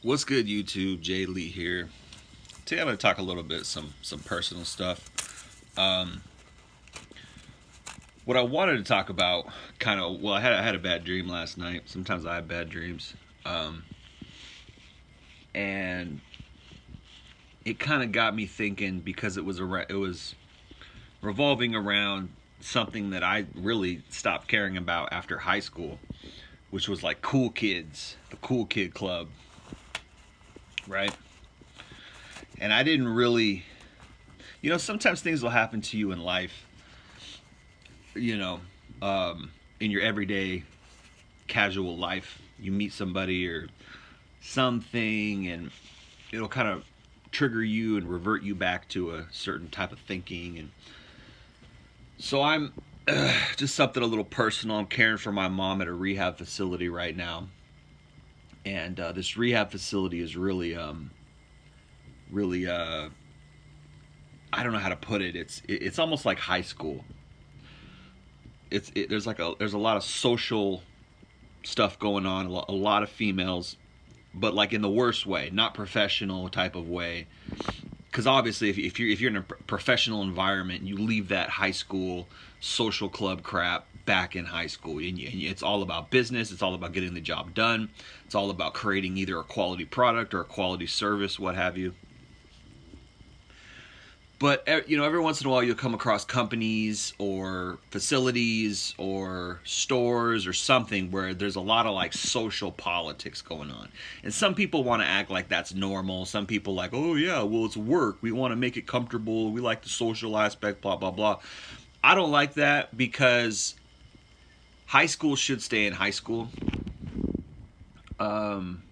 What's good, YouTube? Jay Lee here. Today I'm going to talk a little bit some personal stuff. Um, what I wanted to talk about, I had a bad dream last night. Sometimes I have bad dreams, um, and it kind of got me thinking because it was revolving around something that I really stopped caring about after high school, which was like cool kids, the cool kid club, right? And I didn't really, sometimes things will happen to you in life, you know, in your everyday casual life. You meet somebody or something, and it'll kind of trigger you and revert you back to a certain type of thinking. And so I'm just something a little personal. I'm caring for my mom at a rehab facility right now, and this rehab facility is really, I don't know how to put it. It's almost like high school. There's a lot of social stuff going on, a lot of females, but like in the worst way, not professional type of way. Because obviously, if you're in a professional environment, you leave that high school social club crap back in high school, and it's all about business. It's all about getting the job done. It's all about creating either a quality product or a quality service, what have you. But every once in a while you'll come across companies or facilities or stores or something where there's a lot of like social politics going on. And some people want to act like that's normal. Some people like, oh yeah, well, it's work, we want to make it comfortable, we like the social aspect, blah blah blah. I don't like that because high school should stay in high school. um,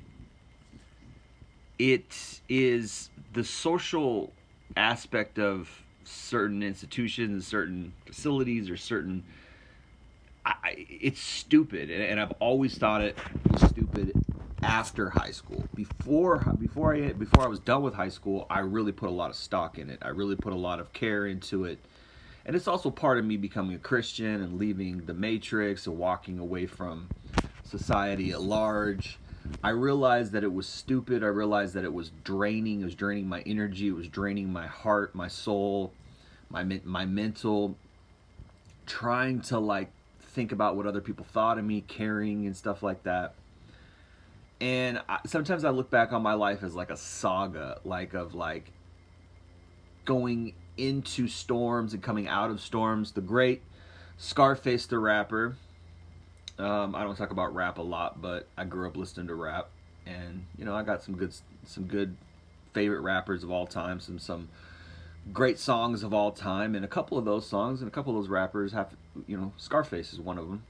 it is the social aspect of certain institutions, certain facilities, or certain. It's stupid, and I've always thought it was stupid after high school. Before I was done with high school, I really put a lot of stock in it. I really put a lot of care into it, and it's also part of me becoming a Christian and leaving the matrix and walking away from society at large. I realized that it was stupid. I realized that it was draining. It was draining my energy. It was draining my heart, my soul, my mental. Trying to like think about what other people thought of me, caring and stuff like that. And sometimes I look back on my life as like a saga, like going into storms and coming out of storms. The great Scarface the rapper. I don't talk about rap a lot, but I grew up listening to rap, and I got some good favorite rappers of all time, some great songs of all time, and a couple of those songs and a couple of those rappers have, Scarface is one of them.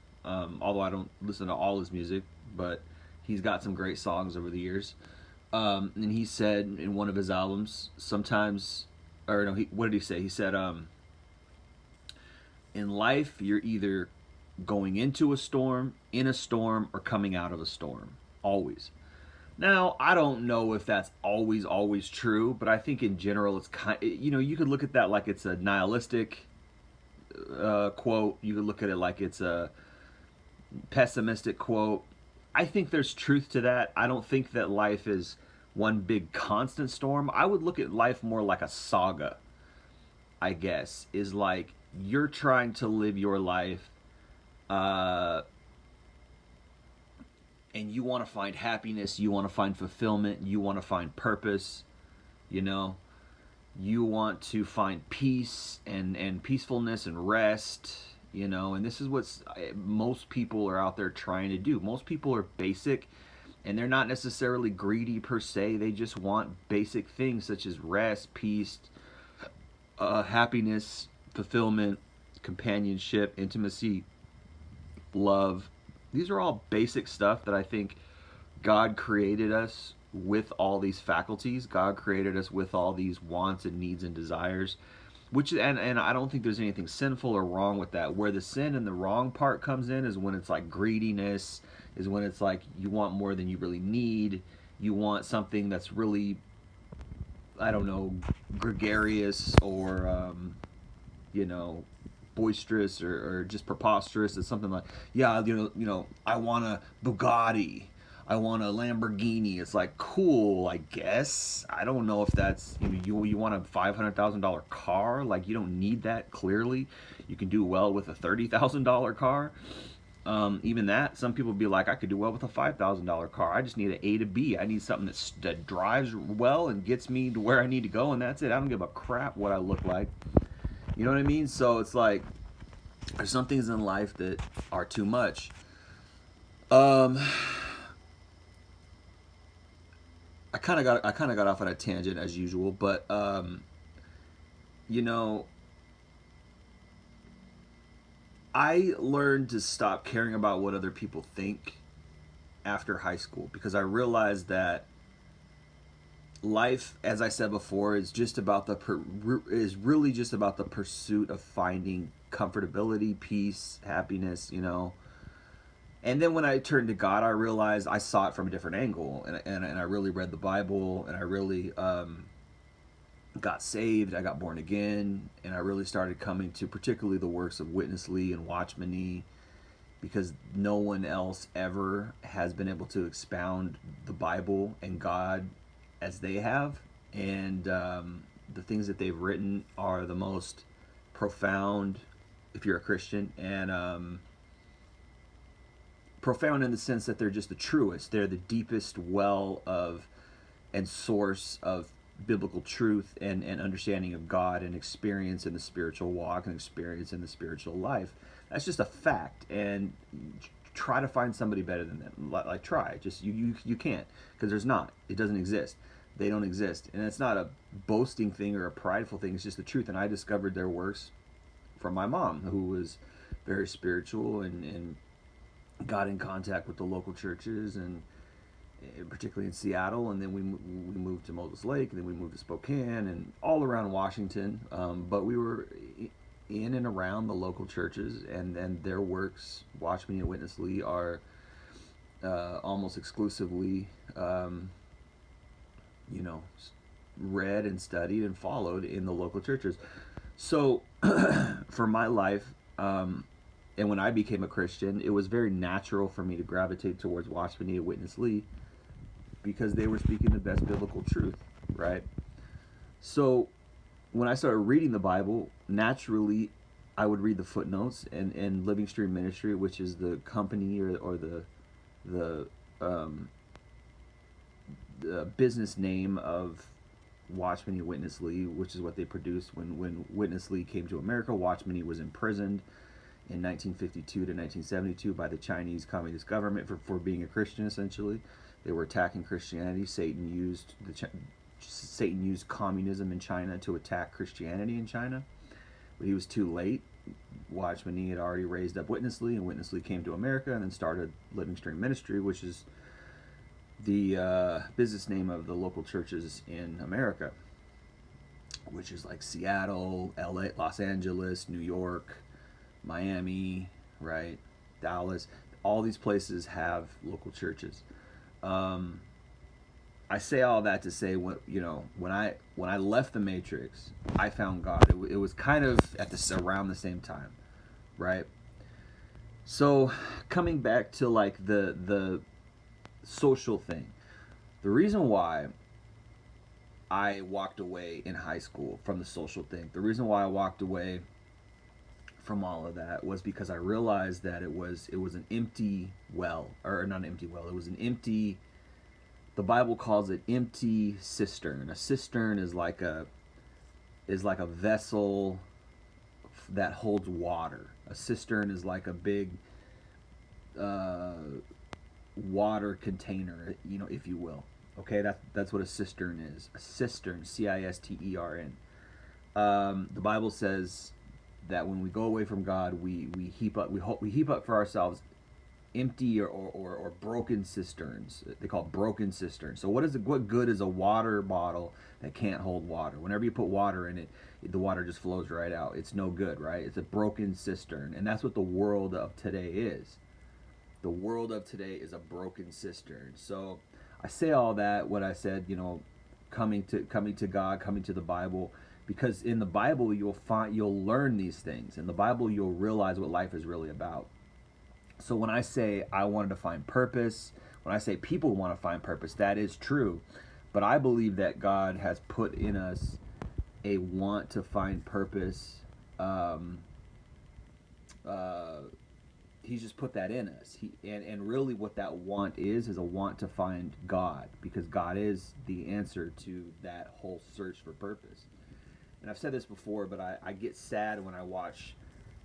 Although I don't listen to all his music, but he's got some great songs over the years. And he said in one of his albums, sometimes, or no, what did he say? He said, in life, you're either going into a storm, in a storm, or coming out of a storm. Always. Now, I don't know if that's always true, but I think in general it's you could look at that like it's a nihilistic quote. You could look at it like it's a pessimistic quote. I think there's truth to that. I don't think that life is one big constant storm. I would look at life more like a saga, I guess, is like you're trying to live your life, uh, and you want to find happiness, you want to find fulfillment, you want to find purpose, you know, you want to find peace and peacefulness and rest, and this is what most people are out there trying to do. Most people are basic, and they're not necessarily greedy per se. They just want basic things such as rest, peace, happiness, fulfillment, companionship, intimacy, love. These are all basic stuff that I think God created us with all these faculties. God created us with all these wants and needs and desires. And I don't think there's anything sinful or wrong with that. Where the sin and the wrong part comes in is when it's like greediness, is when it's like you want more than you really need. You want something that's really, I don't know, gregarious or you know, boisterous or just preposterous. It's something like, yeah, I want a Bugatti. I want a Lamborghini. It's like, cool, I guess. I don't know if that's, you want a $500,000 car. Like, you don't need that. Clearly, you can do well with a $30,000 car. Even that, some people be like, I could do well with a $5,000 car. I just need an A to B. I need something that drives well and gets me to where I need to go, and that's it. I don't give a crap what I look like. You know what I mean? So it's like, there's some things in life that are too much. Um, I kind of got off on a tangent as usual, but you know, I learned to stop caring about what other people think after high school because I realized that life, as I said before, is just about is really just about the pursuit of finding comfortability, peace, happiness, And then when I turned to God, I realized I saw it from a different angle, and I really read the Bible, and I really got saved. I got born again, and I really started coming to particularly the works of Witness Lee and Watchman Nee, because no one else ever has been able to expound the Bible and God as they have, and the things that they've written are the most profound, if you're a Christian, and profound in the sense that they're just the truest. They're the deepest well of and source of biblical truth and understanding of God and experience in the spiritual walk and experience in the spiritual life. That's just a fact. And try to find somebody better than them. Like try. Just you can't, because there's not. It doesn't exist. They don't exist. And it's not a boasting thing or a prideful thing. It's just the truth. And I discovered their works from my mom, who was very spiritual and got in contact with the local churches, and particularly in Seattle, and then we moved to Moses Lake, and then we moved to Spokane, and all around Washington. But we were in and around the local churches, and their works, Watchman and Witness Lee, are almost exclusively, read and studied and followed in the local churches. So, for my life, and when I became a Christian, it was very natural for me to gravitate towards Watchman Nee and Witness Lee, because they were speaking the best biblical truth, right? So when I started reading the Bible, naturally I would read the footnotes, and Living Stream Ministry, which is the company or the business name of Watchman Nee and Witness Lee, which is what they produced when Witness Lee came to America. Watchman Nee was imprisoned in 1952 to 1972 by the Chinese Communist government for being a Christian. Essentially, they were attacking Christianity. Satan used communism in China to attack Christianity in China, but he was too late. Watchman Nee had already raised up Witness Lee, and Witness Lee came to America and then started Living Stream Ministry, which is the business name of the local churches in America, which is like Seattle, LA, Los Angeles, New York, Miami, right? Dallas. All these places have local churches. I say all that to say, when I left the Matrix, I found God. It was kind of around the same time, right? So coming back to like the social thing, the reason why I walked away in high school from the social thing, the reason why I walked away from all of that, was because I realized that it was an empty well, or not an empty well. It was an empty. The Bible calls it empty cistern. A cistern is like a vessel that holds water. A cistern is like a big water container, if you will. Okay, that's what a cistern is. A cistern, cistern. The Bible says that when we go away from God, we heap up for ourselves empty or broken cisterns. They call it broken cisterns. So what good is a water bottle that can't hold water? Whenever you put water in it, the water just flows right out. It's no good, right? It's a broken cistern, and that's what the world of today is. The world of today is a broken cistern. So I say all that, what I said, coming to God, coming to the Bible, because in the Bible you'll learn these things. In the Bible you'll realize what life is really about. So when I say I wanted to find purpose, when I say people want to find purpose, that is true. But I believe that God has put in us a want to find purpose. Um, uh, he's just put that in us. And really what that want is a want to find God, because God is the answer to that whole search for purpose. And I've said this before, but I get sad when I watch,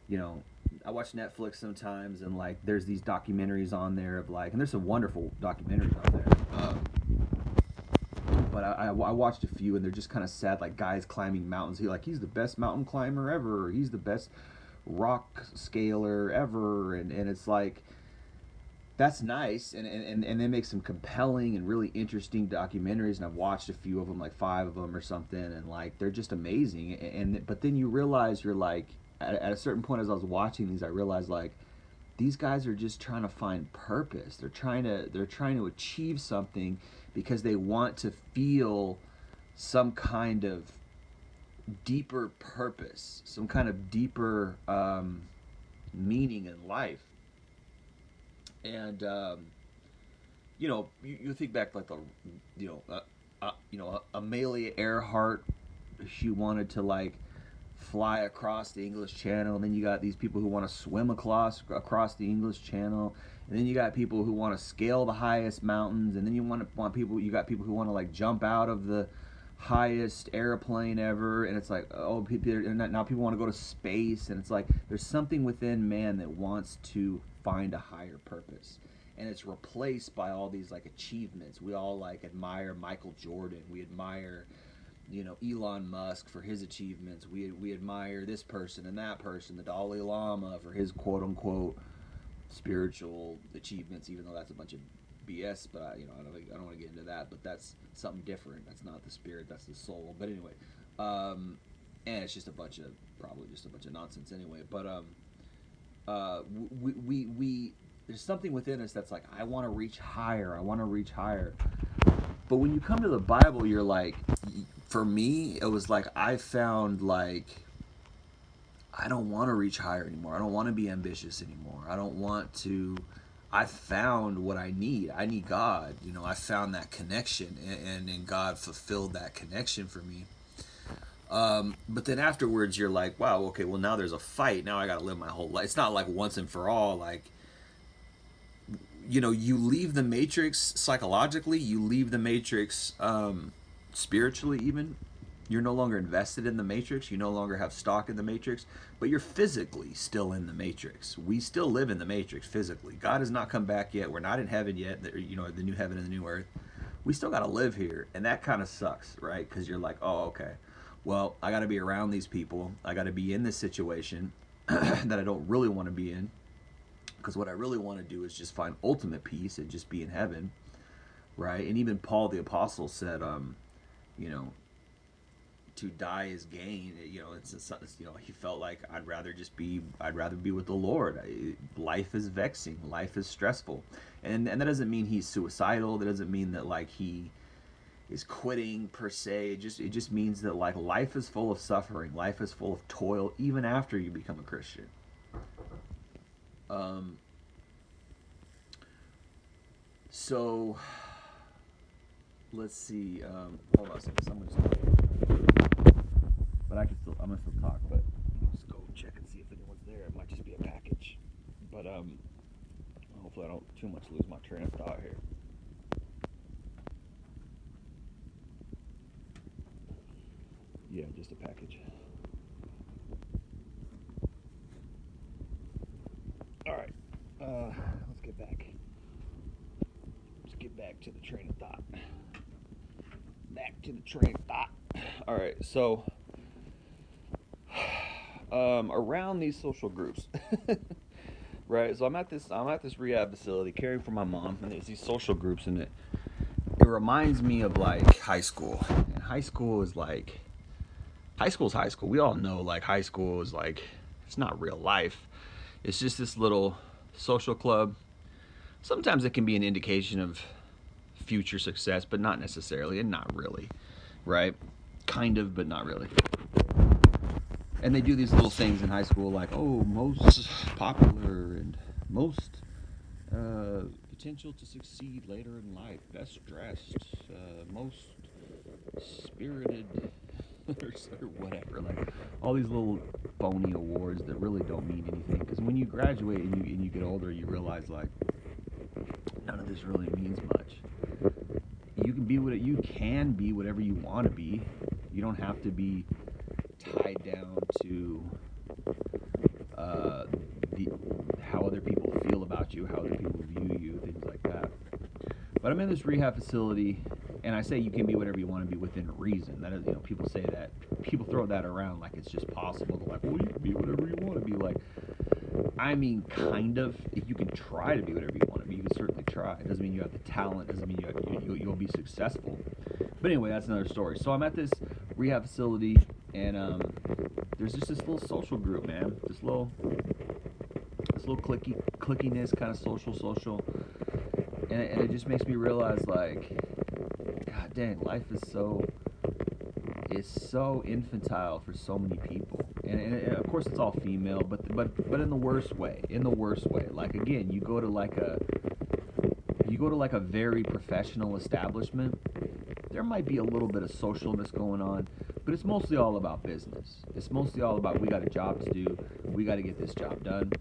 you know, I watch Netflix sometimes, and like there's these documentaries on there of like, and there's some wonderful documentaries on there. But I watched a few, and they're just kind of sad, like guys climbing mountains. He's the best mountain climber ever, or he's the best rock scaler ever, and it's like, that's nice, and they make some compelling and really interesting documentaries, and I've watched a few of them, like 5 of them or something, and like they're just amazing. And but then you realize, you're like, at a certain point as I was watching these, I realized like these guys are just trying to find purpose. They're trying to achieve something because they want to feel some kind of deeper purpose, some kind of deeper meaning in life. And you think back like Amelia Earhart, she wanted to like fly across the English Channel, and then you got these people who want to swim across the English Channel, and then you got people who want to scale the highest mountains, and then you got people who want to like jump out of the highest airplane ever, and it's like, oh, now people want to go to space, and it's like there's something within man that wants to find a higher purpose, and it's replaced by all these like achievements. We all like admire Michael Jordan, we admire Elon Musk for his achievements, we admire this person and that person, the Dalai Lama for his quote unquote spiritual achievements, even though that's a bunch of BS. But I don't want to get into that. But that's something different. That's not the spirit. That's the soul. But anyway, and it's just probably just a bunch of nonsense anyway. But we there's something within us that's like, I want to reach higher. I want to reach higher. But when you come to the Bible, you're like, for me, it was like I found like, I don't want to reach higher anymore. I don't want to be ambitious anymore. I found what I need. I need God. I found that connection, and God fulfilled that connection for me. But then afterwards, you're like, wow, okay, well, now there's a fight. Now I got to live my whole life. It's not like once and for all. Like, you leave the matrix psychologically, you leave the matrix spiritually even. You're no longer invested in the matrix. You no longer have stock in the matrix, but you're physically still in the matrix. We still live in the matrix physically. God has not come back yet. We're not in heaven yet. The new heaven and the new earth. We still got to live here, and that kind of sucks, right? Because you're like, oh, okay, well, I got to be around these people. I got to be in this situation that I don't really want to be in, because what I really want to do is just find ultimate peace and just be in heaven, right? And even Paul the Apostle said, to die is gain. He felt like I'd rather be with the Lord. Life is vexing, life is stressful, and that doesn't mean he's suicidal. That doesn't mean that like he is quitting per se. It just means that like life is full of suffering, life is full of toil, even after you become a Christian. So let's see. Hold on a second. Someone's but I'm gonna still talk, but let's go check and see if anyone's there. It might just be a package, but hopefully I don't too much lose my train of thought here. Yeah, just a package. All right, let's get back. Let's get back to the train of thought. Back to the train of thought. All right, so around these social groups, right? So I'm at this rehab facility caring for my mom, and there's these social groups, and it reminds me of like high school. And high school is high school. We all know like high school is like, it's not real life. It's just this little social club. Sometimes it can be an indication of future success, but not necessarily, and not really, right? Kind of, but not really. And they do these little things in high school like, oh, most popular and most potential to succeed later in life, best dressed, most spirited, or whatever. Like all these little phony awards that really don't mean anything. Because when you graduate and you get older, you realize like none of this really means much. You can be whatever you want to be. You don't have to be tied down to uh, the how other people feel about you, how other people view you, things like that. But I'm in this rehab facility, and I say you can be whatever you want to be within reason. That is, people say that, people throw that around like it's just possible. They're like, well, you can be whatever you want to be. Like, I mean, kind of. If you can try to be whatever you want to be, you can certainly try. It doesn't mean you have the talent. Doesn't mean you'll be successful. But anyway, that's another story. So I'm at this rehab facility, and there's just this little social group, man. This little clickiness, kind of social, and it just makes me realize, like, God dang, life is so infantile for so many people, and of course it's all female, but in the worst way. Like, again, you go to like a very professional establishment, there might be a little bit of socialness going on, but it's mostly all about business. It's mostly all about, we got a job to do, we got to get this job done,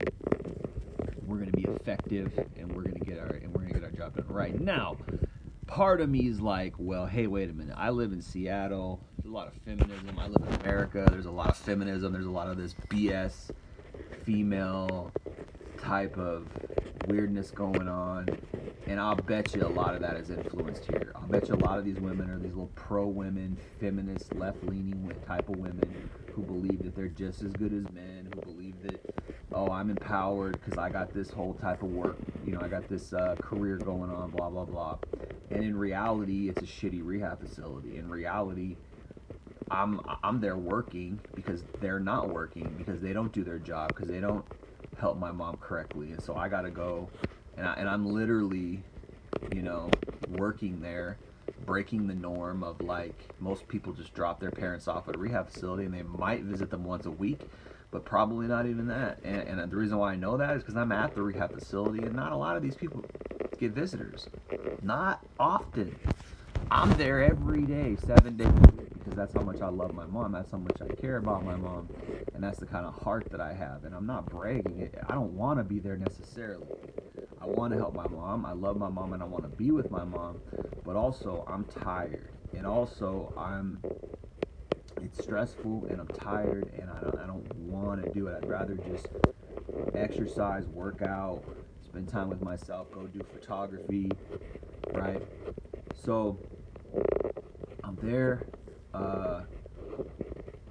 we're going to be effective, and we're going to get our job done right. Now, part of me is like, well, hey, wait a minute, I live in Seattle, there's a lot of feminism, I live in America, there's a lot of feminism, there's a lot of this BS female type of weirdness going on, and I'll bet you a lot of that is influenced here. I'll bet you a lot of these women are these little pro-women, feminist, left-leaning type of women who believe that they're just as good as men, who believe that, oh, I'm empowered because I got this whole type of work, I got this career going on, blah, blah, blah. And in reality, it's a shitty rehab facility. In reality, I'm there working because they're not working, because they don't do their job, because they don't help my mom correctly, and so I gotta go, and I'm literally, working there, breaking the norm of, like, most people just drop their parents off at a rehab facility and they might visit them once a week, but probably not even that. And the reason why I know that is because I'm at the rehab facility, and not a lot of these people get visitors. Not often. I'm there every day, 7 days a week, because that's how much I love my mom. That's how much I care about my mom, and that's the kind of heart that I have. And I'm not bragging. I don't want to be there necessarily. I want to help my mom. I love my mom, and I want to be with my mom. But also, I'm tired, and also it's stressful, and I'm tired, and I don't want to do it. I'd rather just exercise, work out, spend time with myself, go do photography, right? So I'm there,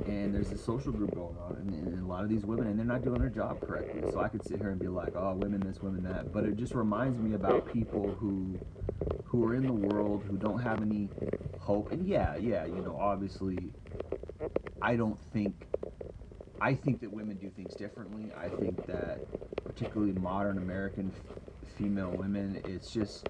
and there's a social group going on, and a lot of these women, and they're not doing their job correctly. So I could sit here and be like, oh, women this, women that, but it just reminds me about people who are in the world, who don't have any hope. And obviously, I think that women do things differently. I think that particularly modern American female women, it's just,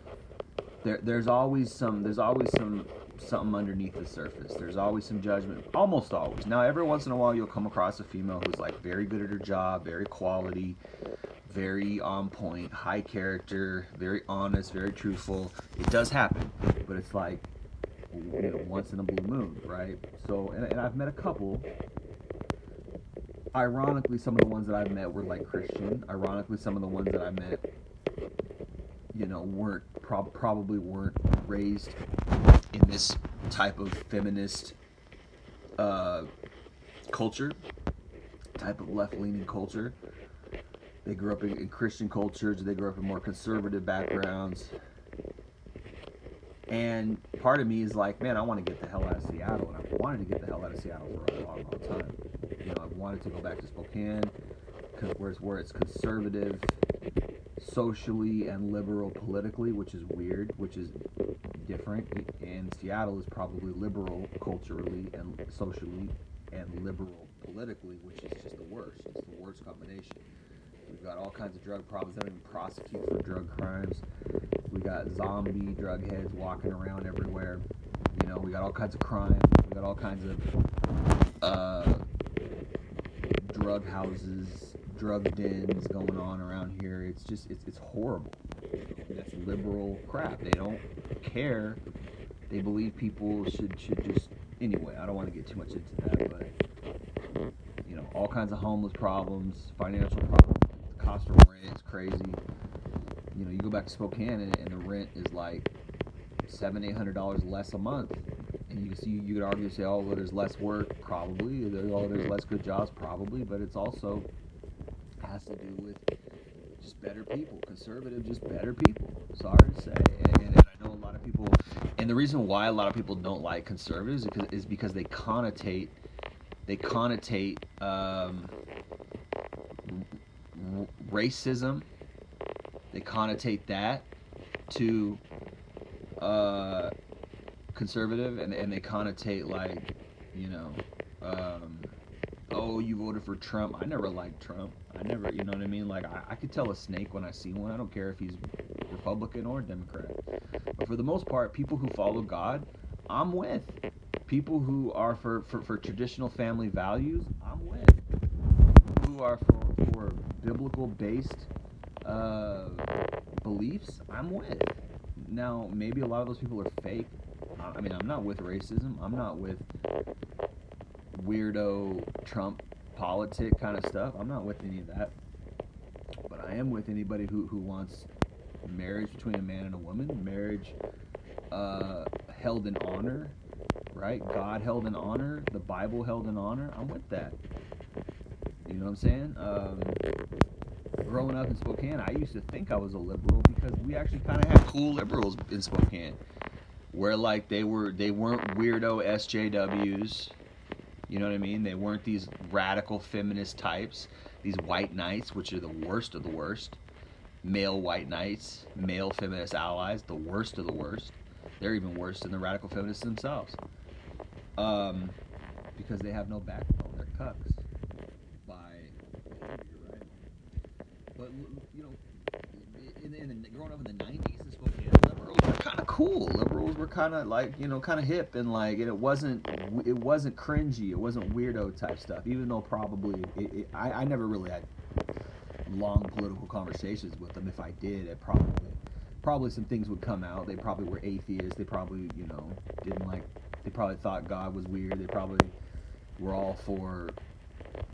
there's always something underneath the surface. There's always some judgment, almost always. Now, every once in a while, you'll come across a female who's like very good at her job, very quality, very on point, high character, very honest, very truthful. It does happen, but it's like, once in a blue moon, right? So, and I've met a couple. Ironically, some of the ones that I've met were like Christian. Ironically, some of the ones that I met, probably weren't raised in this type of feminist culture, type of left-leaning culture. They grew up in Christian cultures. They grew up in more conservative backgrounds. And part of me is like, man, I want to get the hell out of Seattle, and I've wanted to get the hell out of Seattle for a long, long time. I've wanted to go back to Spokane, because where it's conservative socially and liberal politically, which is weird, which is different. And Seattle is probably liberal culturally and socially and liberal politically, which is just the worst. It's the worst combination. We've got all kinds of drug problems. They don't even prosecute for drug crimes. We got zombie drug heads walking around everywhere. We got all kinds of crime. We got all kinds of drug houses, drug dens going on around here. It's just, it's horrible. That's liberal crap. They don't care. They believe people should just anyway. I don't want to get too much into that, but all kinds of homeless problems, financial problems. The cost of rent is crazy. You go back to Spokane and the rent is like $700-800 less a month. And you could argue, say, oh, well, there's less work, probably. There's less good jobs, probably. But it's also has to do with just better people, conservative, just better people. Sorry to say, and I know a lot of people, and the reason why a lot of people don't like conservatives is because they connotate racism. They connotate that to conservative, and they connotate like, oh, you voted for Trump. I never liked Trump. I never, you know what I mean? Like, I could tell a snake when I see one. I don't care if he's Republican or Democrat. But for the most part, people who follow God, I'm with. People who are for traditional family values, I'm with. People who are for biblical-based beliefs, I'm with. Now, maybe a lot of those people are fake. I mean, I'm not with racism. I'm not with weirdo Trump politic kind of stuff. I'm not with any of that. But I am with anybody who wants marriage between a man and a woman, marriage held in honor, right? God held in honor, the Bible held in honor. I'm with that. You know what I'm saying? Growing up in Spokane, I used to think I was a liberal because we actually kind of had cool liberals in Spokane, where like they weren't weirdo SJWs. You know what I mean? They weren't these radical feminist types, these white knights, which are the worst of the worst. Male white knights, male feminist allies, the worst of the worst. They're even worse than the radical feminists themselves. Because they have no backbone. They're cucks. You're right. But, growing up in the 90s in Spokane, liberals were kind of cool. Liberals were kind of like, kind of hip, and like, and it wasn't cringy. It wasn't weirdo type stuff. Even though probably I never really had long political conversations with them. If I did, it probably some things would come out. They probably were atheists. They probably didn't like. They probably thought God was weird. They probably were all for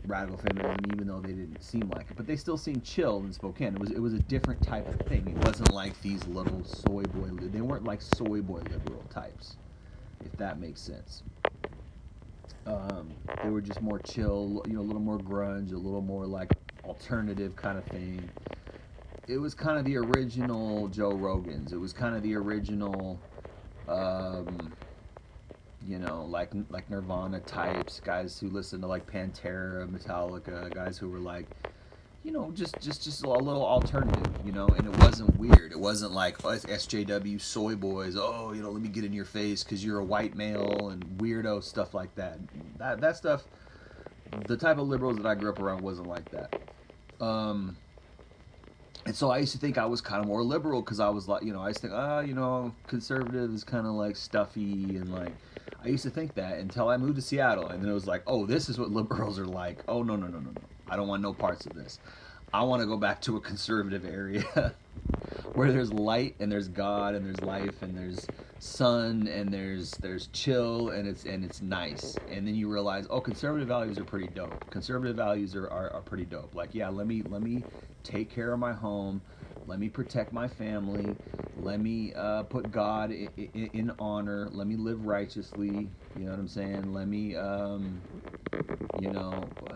radical feminism, even though they didn't seem like it. But they still seemed chill in Spokane. It was a different type of thing. It wasn't like these little soy boy. They weren't like soy boy liberal types, if that makes sense. They were just more chill, a little more grunge, a little more like alternative kind of thing. It was kind of the original Joe Rogans. It was kind of the original, like Nirvana types, guys who listened to like Pantera, Metallica, guys who were like, just a little alternative, and it wasn't weird. It wasn't like, oh, it's SJW soy boys. Oh, let me get in your face because you're a white male and weirdo stuff like that. That stuff, the type of liberals that I grew up around wasn't like that. And so I used to think I was kind of more liberal because I was like, I used to think, conservative is kind of like stuffy, and like, I used to think that until I moved to Seattle, and then it was like, oh, this is what liberals are like. Oh, no. I don't want no parts of this. I want to go back to a conservative area where there's light and there's God and there's life and there's sun and there's chill and it's nice. And then you realize, oh, conservative values are pretty dope. Conservative values are pretty dope. Like, yeah, let me take care of my home. Let me protect my family. Let me put God in honor. Let me live righteously. You know what I'm saying? Let me,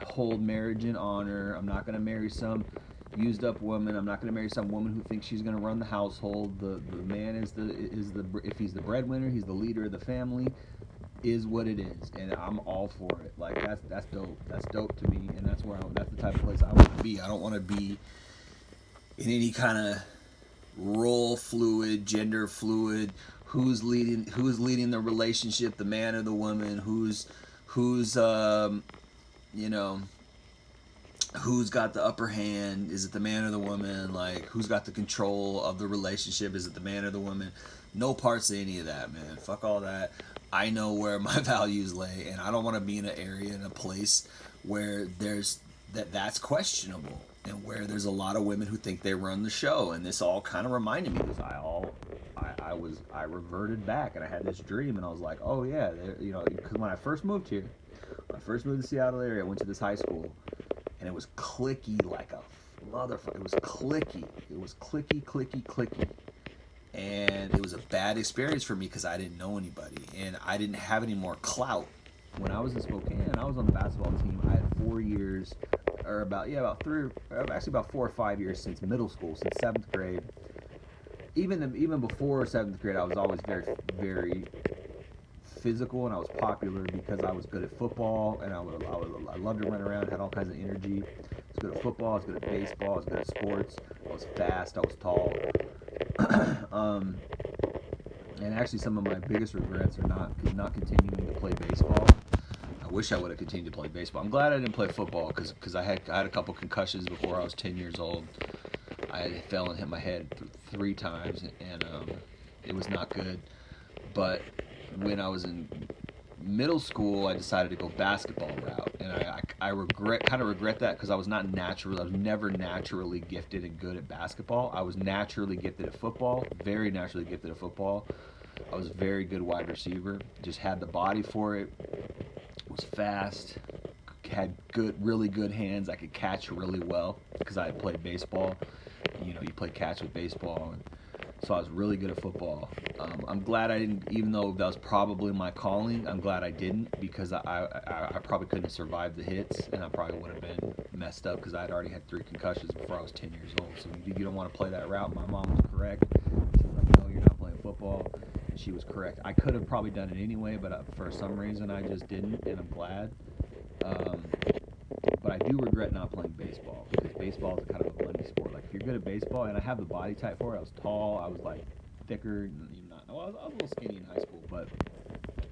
hold marriage in honor. I'm not going to marry some used up woman. I'm not going to marry some woman who thinks she's going to run the household. The man is the if he's the breadwinner, he's the leader of the family. Is what it is, and I'm all for it. Like, that's dope. That's dope to me, and that's the type of place I want to be. I don't want to be in any kind of role fluid, gender fluid. Who's leading the relationship, the man or the woman? Who's who's got the upper hand? Is it the man or the woman? Like, who's got the control of the relationship? Is it the man or the woman? No parts of any of that, man. Fuck all that. I know where my values lay, and I don't want to be in an area, in a place where that's questionable. and where there's a lot of women who think they run the show. And this all kind of reminded me because I reverted back and I had this dream and I was like, oh yeah, you know, because when I first moved here, when I first moved to the Seattle area, I went to this high school and it was clicky like a motherfucker. It was clicky. It was clicky, clicky, clicky. And it was a bad experience for me because I didn't know anybody and I didn't have any more clout. When I was in Spokane, I was on the basketball team. I had 4 years, or about 4 or 5 years since middle school, since 7th grade. Even before 7th grade, I was always very, very physical, and I was popular because I was good at football, and I loved to run around, had all kinds of energy. I was good at football, I was good at baseball, I was good at sports. I was fast, I was tall. And actually, some of my biggest regrets are not continuing to play baseball. I wish I would have continued to play baseball. I'm glad I didn't play football because I had a couple concussions before I was 10 years old. I fell and hit my head 3 times, and it was not good. But when I was in middle school, I decided to go basketball route, and I kind of regret that because I was never naturally gifted and good at basketball. I was naturally gifted at football, very naturally gifted at football. I was a very good wide receiver, just had the body for it, was fast, had really good hands. I could catch really well because I had played baseball. You know, you play catch with baseball, and so I was really good at football. I'm glad I didn't, even though that was probably my calling, I'm glad I didn't because I probably couldn't have survived the hits, and I probably would have been messed up because I had already had 3 concussions before I was 10 years old. So you don't want to play that route. My mom was correct. She was like, no, you're not playing football. And she was correct. I could have probably done it anyway, but for some reason I just didn't, and I'm glad. But I do regret not playing baseball because baseball is kind of a money sport. Like if you're good at baseball, and I have the body type for it. I was tall. I was like thicker. I was a little skinny in high school, but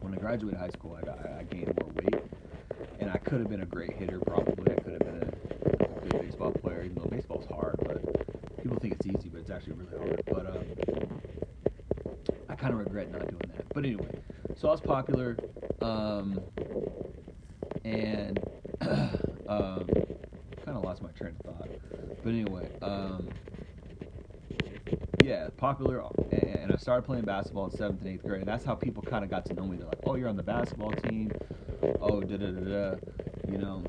when I graduated high school, I gained more weight, and I could have been a great hitter. Probably I could have been a good baseball player. Even though baseball's hard, but people think it's easy, but it's actually really hard. But I kind of regret not doing that. But anyway, so I was popular, and kind of lost my train of thought. But anyway, yeah, popular, and I started playing basketball in 7th and 8th grade, and that's how people kind of got to know me. They're like, oh, you're on the basketball team, oh, da-da-da-da, you know,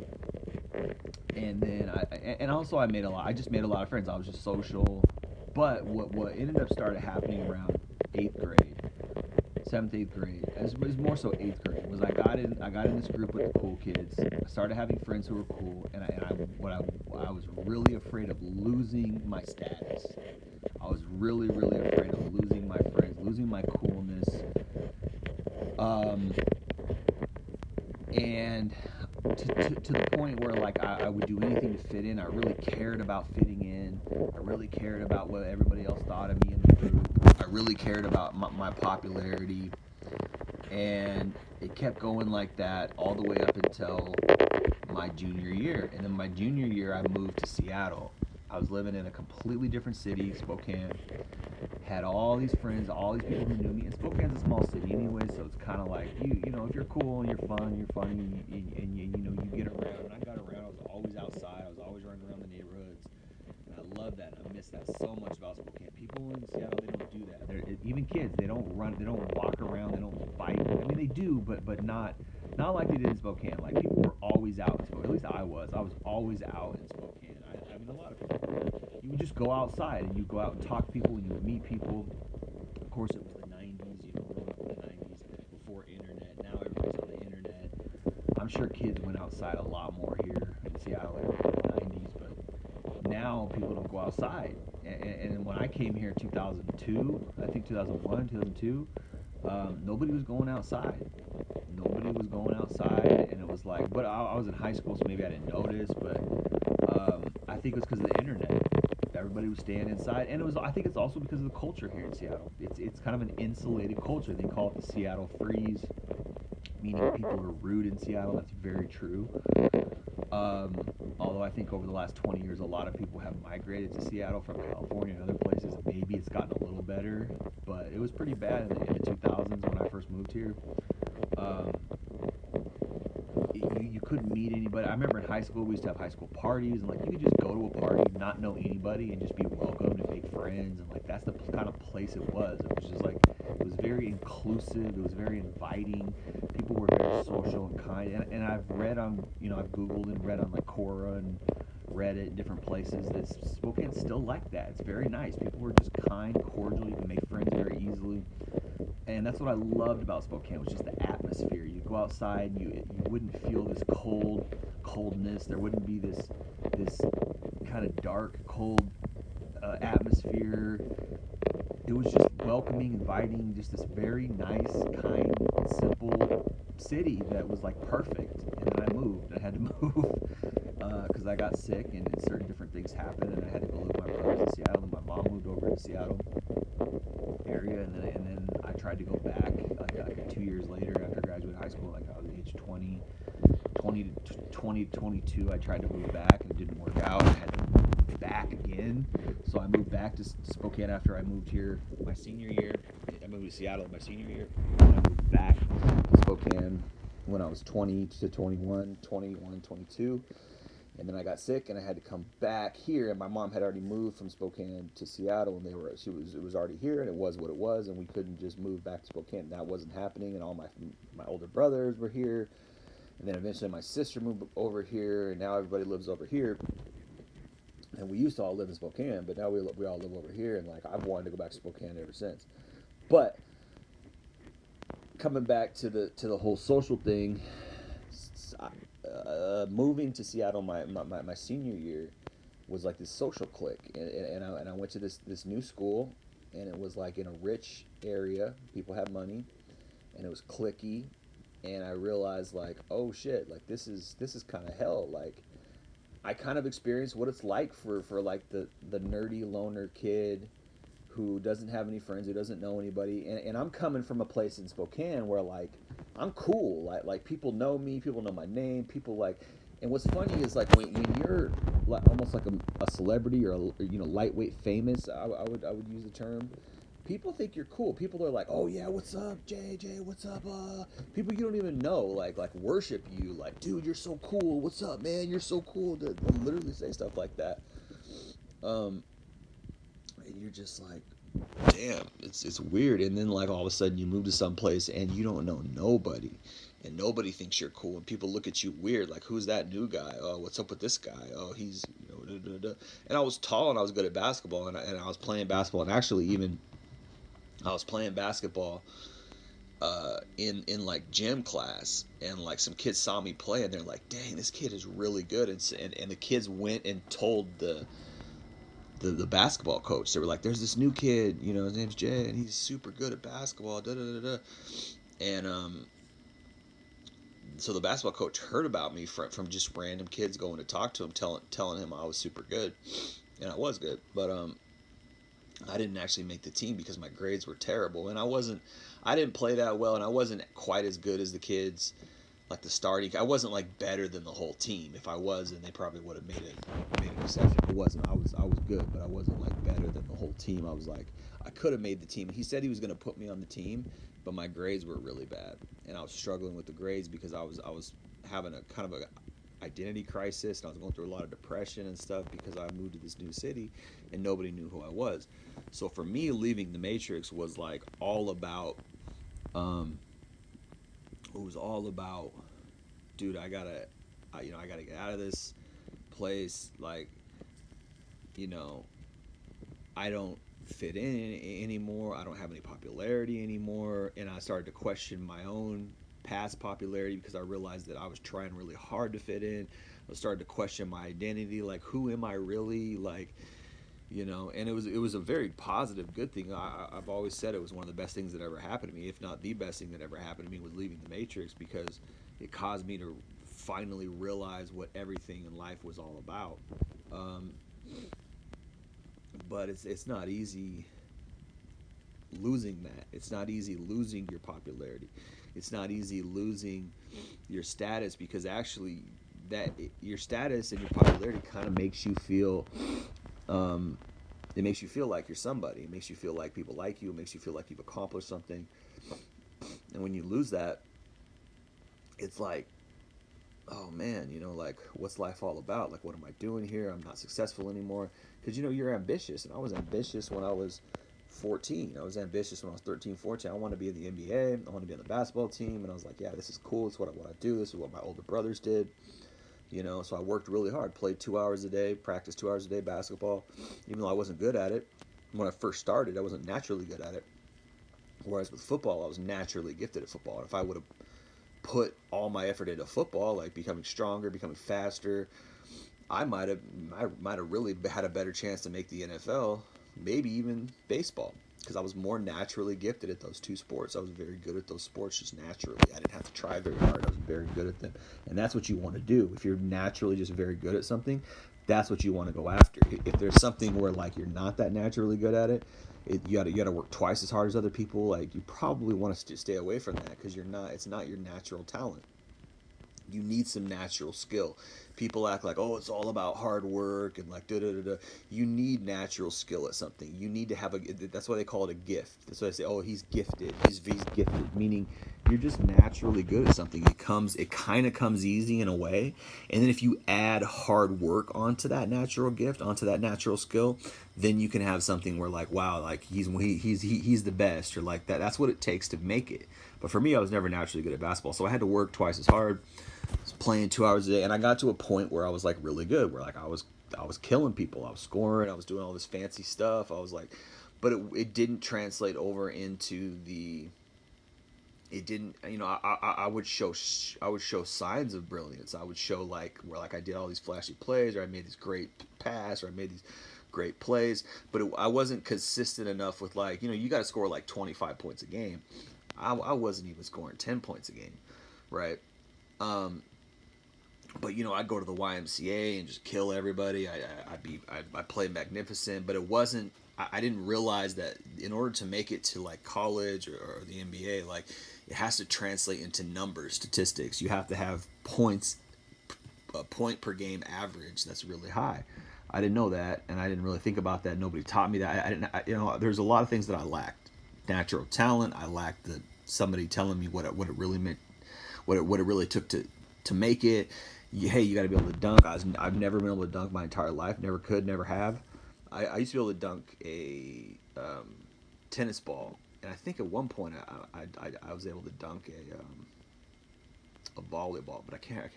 and then I just made a lot of friends. I was just social, but what ended up started happening around 8th grade, 7th, 8th grade, it was more so 8th grade, was I got in this group with the cool kids. I started having friends who were cool, and I was really afraid of losing my status. I was really, really afraid of losing my friends, losing my coolness, and to the point where like I would do anything to fit in. I really cared about fitting in. I really cared about what everybody else thought of me in the group. I really cared about my popularity, and it kept going like that all the way up until my junior year. And then my junior year, I moved to Seattle. I was living in a completely different city, Spokane. Had all these friends, all these people who knew me. And Spokane's a small city anyway, so it's kind of like you know, if you're cool and you're fun, you're funny, and you know, you get around. And I got around. I was always outside. I was always running around the neighborhoods, and I love that. I miss that so much about Spokane. People in Seattle, they don't do that. Even kids, they don't run, they don't walk around, they don't fight. I mean, they do, but not like they did in Spokane. Like people were always out in Spokane. At least I was. I was always out in Spokane. I mean, a lot of people were. You would just go outside and you go out and talk to people and you would meet people. Of course, it was the 90s, you know, growing up in the 90s before internet. Now everybody's on the internet. I'm sure kids went outside a lot more here in Seattle in the 90s, but now people don't go outside. And when I came here in 2002, I think 2001, 2002, nobody was going outside. Nobody was going outside, and it was like, but I was in high school, so maybe I didn't notice, but I think it was because of the internet. Everybody was staying inside, and I think it's also because of the culture here in Seattle. It's kind of an insulated culture. They call it the Seattle freeze, meaning people are rude in Seattle. That's very true. Although I think over the last 20 years, a lot of people have migrated to Seattle from California and other places. Maybe it's gotten a little better, but it was pretty bad in the 2000s when I first moved here. You couldn't meet anybody. I remember in high school we used to have high school parties, and like you could just go to a party, not know anybody, and just be welcomed and make friends, and like that's the kind of place it was. It was just like it was very inclusive. It was very inviting. People were very social and kind. And I've read on I've Googled and read on like Quora and Reddit and different places that Spokane's still like that. It's very nice. People were just kind, cordial. You can make friends very easily, and that's what I loved about Spokane was just the atmosphere. You go outside, and you wouldn't feel this coldness. There wouldn't be this kind of dark, cold atmosphere. It was just welcoming, inviting, just this very nice, kind, simple city that was like perfect. And then I moved. I had to move because I got sick and certain different things happened, and I had to go live with my brothers in Seattle. And my mom moved over to Seattle area, and then I tried to go back like 2 years later after graduating high school. Like I was age 20 to 22. I tried to move back and it didn't work out. I had to move back again, so I moved back to Spokane after I moved here my senior year. I moved to Seattle my senior year, and I moved back to Spokane when I was 20 to 21, 22. And then I got sick and I had to come back here, and my mom had already moved from Spokane to Seattle, and it was already here, and it was what it was, and we couldn't just move back to Spokane. That wasn't happening, and all my older brothers were here, and then eventually my sister moved over here, and now everybody lives over here. And we used to all live in Spokane, but now we all live over here, and like I've wanted to go back to Spokane ever since. But coming back to the whole social thing, moving to Seattle my senior year was like this social clique, and I went to this new school, and it was like in a rich area. People had money, and it was cliquey, and I realized like, oh shit, like this is kind of hell. Like I kind of experienced what it's like for like the nerdy loner kid who doesn't have any friends, who doesn't know anybody, and I'm coming from a place in Spokane where like I'm cool, like people know me, people know my name, people like, and what's funny is like when you're like almost like a celebrity or lightweight famous, I would use the term. People think you're cool. People are like, "Oh yeah, what's up, JJ? What's up?" People you don't even know like worship you. Like, dude, you're so cool. What's up, man? You're so cool. They'll literally say stuff like that. Um, and you're just like, damn, it's weird. And then like all of a sudden you move to some place and you don't know nobody, and nobody thinks you're cool, and people look at you weird, like who's that new guy? Oh, what's up with this guy? Oh, he's da, da, da. And I was tall and I was good at basketball, and I was playing basketball, and actually even I was playing basketball in like gym class, and like some kids saw me play, and they're like, dang, this kid is really good, and the kids went and told the basketball coach. They were like, "There's this new kid, his name's Jay, and he's super good at basketball." Da da da da. And so the basketball coach heard about me from just random kids going to talk to him, telling him I was super good, and I was good, but I didn't actually make the team because my grades were terrible, and I didn't play that well, and I wasn't quite as good as the kids. Like the starting, I wasn't like better than the whole team. If I was, then they probably would have made an exception. It wasn't. I was good, but I wasn't like better than the whole team. I was like, I could have made the team. He said he was going to put me on the team, but my grades were really bad, and I was struggling with the grades because I was having a kind of a identity crisis, and I was going through a lot of depression and stuff because I moved to this new city and nobody knew who I was. So for me, leaving the Matrix was like all about it was all about, dude, I gotta get out of this place. Like, you know, I don't fit in anymore. I don't have any popularity anymore. And I started to question my own past popularity because I realized that I was trying really hard to fit in. I started to question my identity. Like, who am I really? Like, and it was a very positive, good thing. I've always said it was one of the best things that ever happened to me, if not the best thing that ever happened to me, was leaving the Matrix, because it caused me to finally realize what everything in life was all about. Um, but it's not easy losing that. It's not easy losing your popularity. It's not easy losing your status, because actually that your status and your popularity kind of makes you feel it makes you feel like you're somebody. It makes you feel like people like you. It makes you feel like you've accomplished something. And when you lose that, it's like oh man, like what's life all about? Like, what am I doing here? I'm not successful anymore. Because, you're ambitious. And I was ambitious when I was 14. I was ambitious when I was 13, 14. I wanted to be in the NBA. I wanted to be on the basketball team. And I was like, yeah, this is cool. It's what I want to do. This is what my older brothers did. So I worked really hard, played 2 hours a day, practiced 2 hours a day basketball, even though I wasn't good at it. When I first started, I wasn't naturally good at it. Whereas with football, I was naturally gifted at football. And if I would have put all my effort into football, like becoming stronger, becoming faster, I might have really had a better chance to make the NFL, maybe even baseball, because I was more naturally gifted at those two sports. I was very good at those sports just naturally. I didn't have to try very hard. I was very good at them, and that's what you want to do. If you're naturally just very good at something, that's what you want to go after. If there's something where like you're not that naturally good at it, you got to work twice as hard as other people. Like you probably want to stay away from that because you're not. It's not your natural talent. You need some natural skill. People act like, oh, it's all about hard work and like da da da da. You need natural skill at something. You need to have a. That's why they call it a gift. That's why they say, oh, he's gifted. He's gifted, meaning you're just naturally good at something. It kind of comes easy in a way, and then if you add hard work onto that natural gift, onto that natural skill, then you can have something where like, wow, like he's the best, or like that. That's what it takes to make it. But for me, I was never naturally good at basketball, so I had to work twice as hard. I was playing 2 hours a day, and I got to a point where I was like really good, where like I was killing people, I was scoring, I was doing all this fancy stuff. I was like, but it didn't translate over into the. It didn't, I would show signs of brilliance. I would show like where like I did all these flashy plays, or I made these great pass, or I made these great plays, but I wasn't consistent enough with like you got to score like 25 points a game. I wasn't even scoring 10 points a game, right? Um, but I'd go to the YMCA and just kill everybody. I play magnificent, but it wasn't. I didn't realize that in order to make it to like college or the NBA, like it has to translate into numbers, statistics. You have to have points, a point per game average that's really high. I didn't know that, and I didn't really think about that. Nobody taught me that. I didn't. There's a lot of things that I lacked. Natural talent. I lacked somebody telling me what it really meant, what it really took to make it. Hey, you got to be able to dunk. I've never been able to dunk my entire life. Never could. Never have. I used to be able to dunk a tennis ball, and I think at one point I was able to dunk a volleyball, but I can't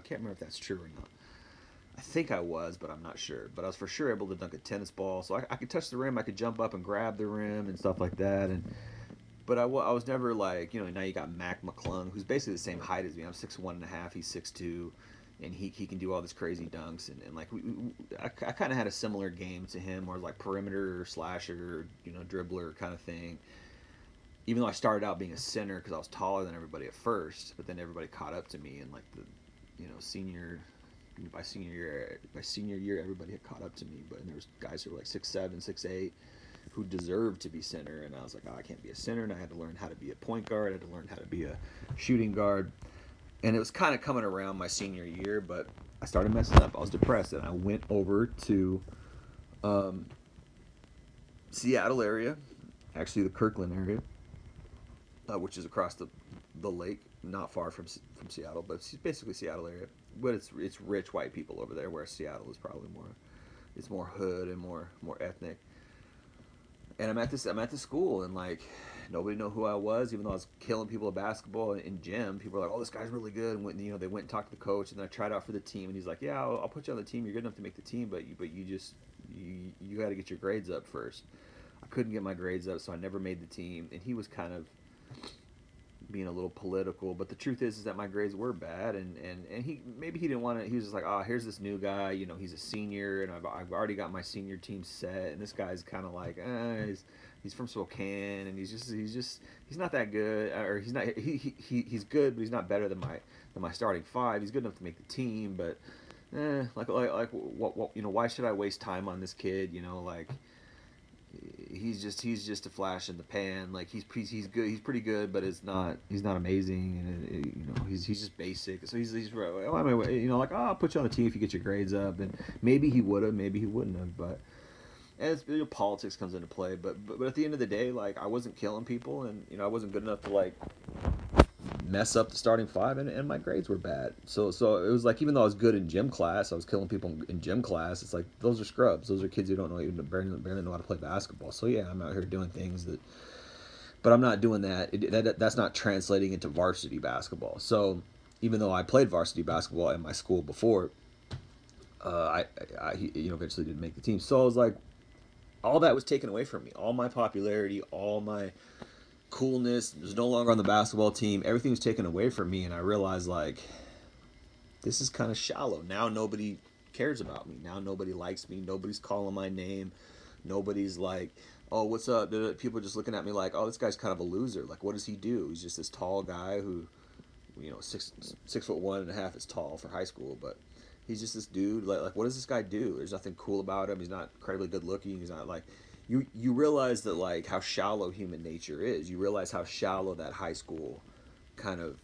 remember if that's true or not. I think I was, but I'm not sure. But I was for sure able to dunk a tennis ball, so I could touch the rim. I could jump up and grab the rim and stuff like that. But I was never like now you got Mac McClung, who's basically the same height as me. I'm 6'1.5", he's 6'2", and he can do all this crazy dunks and like I kind of had a similar game to him, where like perimeter slasher, dribbler kind of thing. Even though I started out being a center because I was taller than everybody at first, but then everybody caught up to me, and like the senior by senior year everybody had caught up to me. But there was guys who were like 6'7", 6'8", who deserved to be center, and I was like, oh, I can't be a center, and I had to learn how to be a point guard. I had to learn how to be a shooting guard, and it was kind of coming around my senior year, but I started messing up. I was depressed, and I went over to um, Seattle area, actually the Kirkland area, which is across the lake, not far from Seattle, but it's basically Seattle area. But it's rich white people over there, where Seattle is probably more. It's more hood and more ethnic. And I'm at the school, and like nobody knew who I was, even though I was killing people at basketball in gym. People were like, "Oh, this guy's really good." And they went and talked to the coach, and then I tried out for the team, and he's like, "Yeah, I'll put you on the team. You're good enough to make the team, but you just you got to get your grades up first." I couldn't get my grades up, so I never made the team. And he was kind of being a little political, but the truth is that my grades were bad, and he didn't want to. He was just like, oh, here's this new guy, he's a senior, and I've already got my senior team set, and this guy's kind of like, he's from Spokane, and he's not that good, or he's good, but he's not better than my starting five. He's good enough to make the team, but what why should I waste time on this kid? Like he's just a flash in the pan. Like he's good. He's pretty good, but he's not amazing, and he's just basic. So he's well, I mean, like, oh, I'll put you on the team if you get your grades up, and maybe he would have, maybe he wouldn't have, but. And politics comes into play, but at the end of the day, like I wasn't killing people, and I wasn't good enough to like mess up the starting five, and my grades were bad. So it was like, even though I was good in gym class, I was killing people in gym class. It's like, those are scrubs. Those are kids who don't know, even barely know how to play basketball. So yeah, I'm out here doing things that, but I'm not doing that. That's not translating into varsity basketball. So even though I played varsity basketball in my school before, I eventually didn't make the team. So I was like, all that was taken away from me. All my popularity, all my coolness was no longer on the basketball team. Everything was taken away from me, and I realized, like, this is kind of shallow. Now nobody cares about me. Now nobody likes me. Nobody's calling my name. Nobody's like, oh, what's up? People are just looking at me like, oh, this guy's kind of a loser. Like, what does he do? He's just this tall guy who, 6'1.5" is tall for high school, but he's just this dude. Like, what does this guy do? There's nothing cool about him. He's not incredibly good looking. He's not like, you realize that, like, how shallow human nature is. You realize how shallow that high school kind of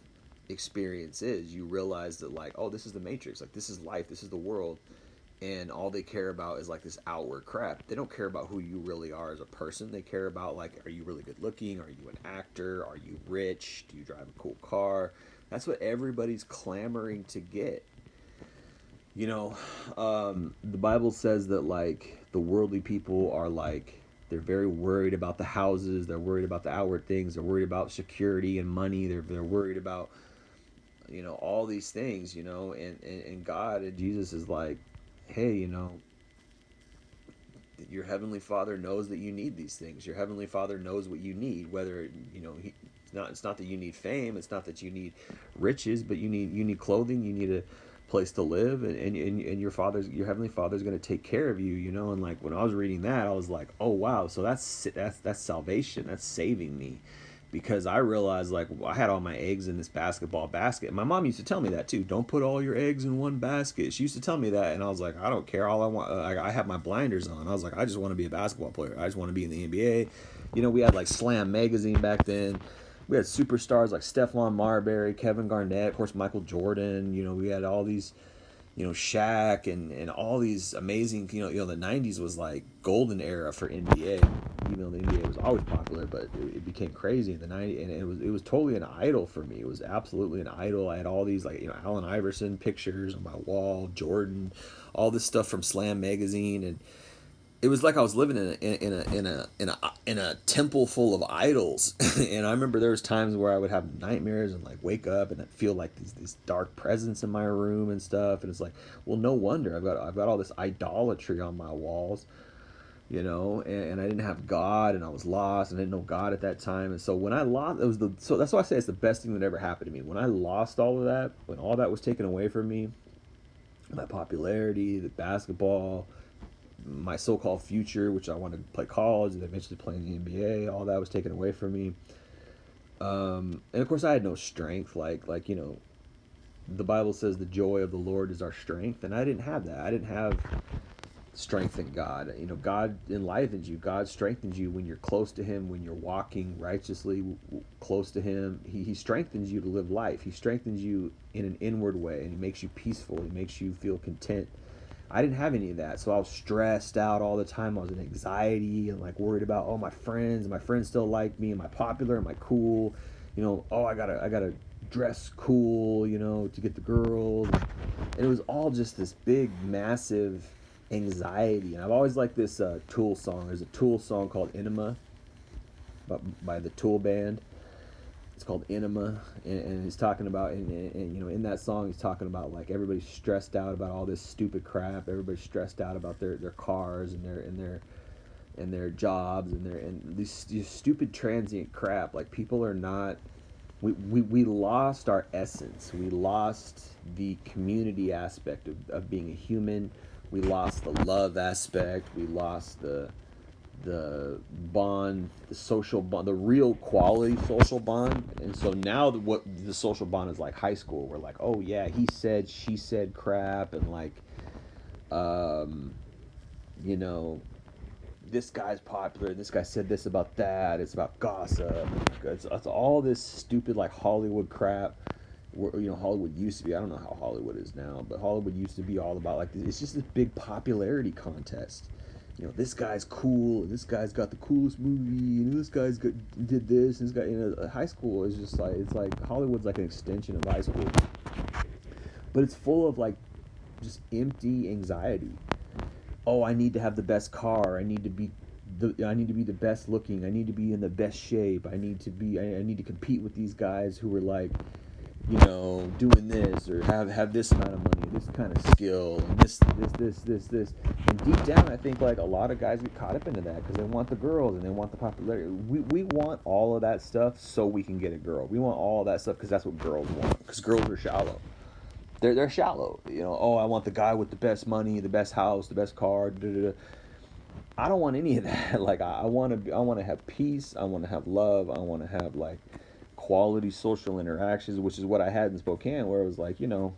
experience is. You realize that, like, oh, this is the Matrix. Like, this is life. This is the world. And all they care about is, like, this outward crap. They don't care about who you really are as a person. They care about, like, are you really good looking? Are you an actor? Are you rich? Do you drive a cool car? That's what everybody's clamoring to get. The Bible says that, like, the worldly people are, like, they're very worried about the houses. They're worried about the outward things. They're worried about security and money. They're worried about, all these things, and God and Jesus is like, hey, your heavenly Father knows that you need these things. Your heavenly Father knows what you need, whether, it's not that you need fame. It's not that you need riches, but you need clothing. You need a place to live, and your heavenly Father's going to take care of you, and, like, when I was reading that, I was like, oh wow, so that's salvation. That's saving me, because I realized, like, I had all my eggs in this basketball basket. My mom used to tell me that too. Don't put all your eggs in one basket. She used to tell me that, and I was like, I don't care. All I want, I have my blinders on. I was like, I just want to be a basketball player. I just want to be in the NBA. We had, like, Slam magazine back then. We had superstars like Stephon Marbury, Kevin Garnett, of course, Michael Jordan. We had all these, Shaq and all these amazing, the 90s was like golden era for NBA. Even though the NBA was always popular, but it became crazy in the 90s, and it was totally an idol for me. It was absolutely an idol. I had all these, like, Allen Iverson pictures on my wall, Jordan, all this stuff from Slam magazine, and it was like I was living in a temple full of idols. And I remember there was times where I would have nightmares and, like, wake up and I'd feel like these dark presence in my room and stuff. And it's like, well, no wonder I've got all this idolatry on my walls, and I didn't have God, and I was lost, and I didn't know God at that time. And so when I lost, so that's why I say it's the best thing that ever happened to me. When I lost all of that, when all that was taken away from me, my popularity, the basketball, my so-called future, which I wanted to play college and eventually play in the NBA, all that was taken away from me. And of course, I had no strength. Like the Bible says the joy of the Lord is our strength, and I didn't have that. I didn't have strength in God. God enlivens you. God strengthens you when you're close to Him, when you're walking righteously close to Him. He strengthens you to live life. He strengthens you in an inward way, and He makes you peaceful. He makes you feel content. I didn't have any of that, so I was stressed out all the time. I was in anxiety and, like, worried about, oh, my friends still like me, am I popular, am I cool, oh, I gotta dress cool, to get the girls, and it was all just this big, massive anxiety. And I've always liked this Tool song. There's a Tool song called Enema by the Tool Band. It's called Enema, and he's talking about, and in that song he's talking about, like, everybody's stressed out about all this stupid crap. Everybody's stressed out about their cars and their jobs and these stupid transient crap. Like, people are not. We lost our essence. We lost the community aspect of being a human. We lost the love aspect. We lost the bond, the social bond, the real quality social bond. And so now what the social bond is like high school. We're like, oh yeah, he said, she said crap, and, like, this guy's popular, this guy said this about that. It's about gossip. It's all this stupid, like, Hollywood crap. Hollywood used to be, I don't know how Hollywood is now, but Hollywood used to be all about, like, it's just this big popularity contest. this guy's cool, and this guy's got the coolest movie, and did this, and this guy, high school is just like, it's like Hollywood's like an extension of high school, but it's full of like just empty anxiety. Oh, I need to have the best car. I need to be the best looking. I need to be in the best shape. I need to compete with these guys who are like, doing this, or have this amount of money, this kind of skill, and this. And deep down, I think like a lot of guys get caught up into that because they want the girls and they want the popularity. We want all of that stuff so we can get a girl. We want all of that stuff because that's what girls want. Because girls are shallow. They're shallow. Oh, I want the guy with the best money, the best house, the best car. Da, da, da. I don't want any of that. Like I want to have peace. I want to have love. I want to have like quality social interactions, which is what I had in Spokane, where it was like, you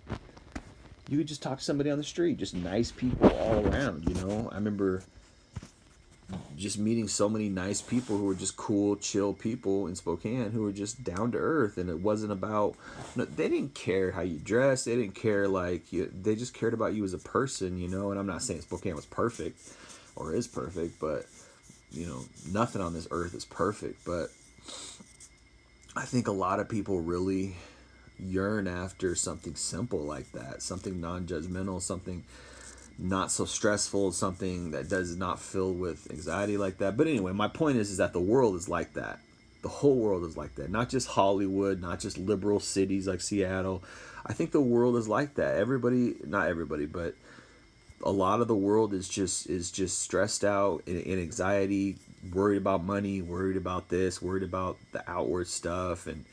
could just talk to somebody on the street, just nice people all around. I remember just meeting so many nice people who were just cool, chill people in Spokane who were just down to earth, and it wasn't about. They didn't care how you dressed. They didn't care they just cared about you as a person. And I'm not saying Spokane was perfect or is perfect, but nothing on this earth is perfect. But I think a lot of people really yearn after something simple like that, something non-judgmental, something not so stressful, something that does not fill with anxiety like that. But anyway, my point is that the world is like that. The whole world is like that. Not just Hollywood, not just liberal cities like Seattle. I think the world is like that. Not everybody, but a lot of the world is just stressed out, in anxiety, worried about money, worried about this, worried about the outward stuff, and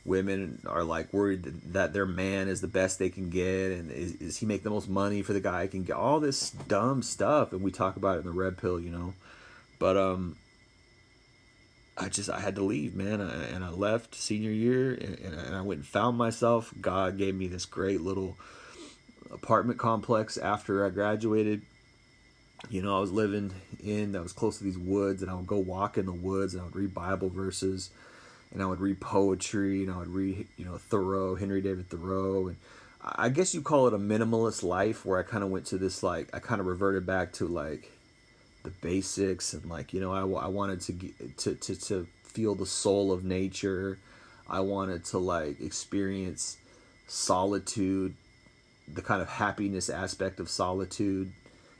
women are like worried that their man is the best they can get, and is he make the most money for the guy can get, all this dumb stuff, and we talk about it in the Red Pill, but I had to leave, man, and I left senior year, and I went and found myself. God gave me this great little apartment complex after I graduated. I was living that was close to these woods, and I would go walk in the woods, and I would read Bible verses, and I would read poetry, and I would read, Thoreau, Henry David Thoreau, and I guess you call it a minimalist life, where I kind of went to this, like, I kind of reverted back to like the basics, and like, I wanted to feel the soul of nature. I wanted to like experience solitude, the kind of happiness aspect of solitude,